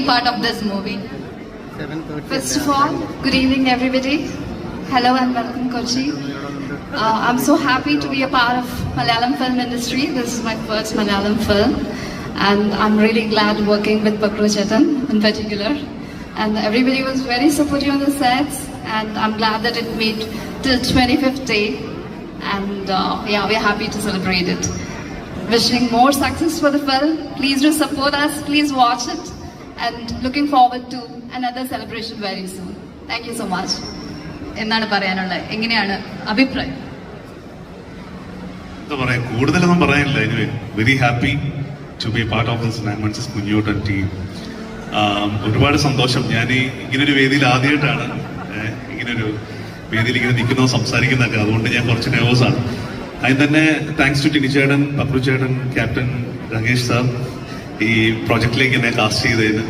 part of this movie. First of all, good evening everybody. Hello and welcome Kochi. I'm so happy to be a part of Malayalam film industry. This is my first Malayalam film and I'm really glad working with Pakru Chetan in particular. And everybody was very supportive on the sets and I'm glad that it made till 25th day. And yeah, we're happy to celebrate it. Wishing more success for the film. Please do support us. Please watch it. And looking forward to another celebration very soon. Thank you so much. എന്താണ് പറയാനുള്ളത്? എങ്ങനെയാണ് അഭിപ്രായം? എന്താ പറയാ, കൂടുതലൊന്നും പറയാനില്ല. Anyway very happy to be part of this 9 months Kunjottan team. ഒരുപാട് സന്തോഷം. ഞാൻ ഇങ്ങനൊരു വേദിയിൽ ആദ്യമായിട്ടാണ് ഇങ്ങനൊരു വേദിയിൽ ഇങ്ങനെ നിൽക്കുന്നതും സംസാരിക്കുന്നതൊക്കെ. അതുകൊണ്ട് ഞാൻ കുറച്ച് നെർവസ് ആണ്. അതിന് തന്നെ താങ്ക്സ് ടു ടിനി ചേട്ടൻ, പക്രു ചേട്ടൻ, ക്യാപ്റ്റൻ രമേശ് സാർ ഈ പ്രോജക്റ്റിലേക്ക് എന്നെ കാസ്റ്റ് ചെയ്തതിന്.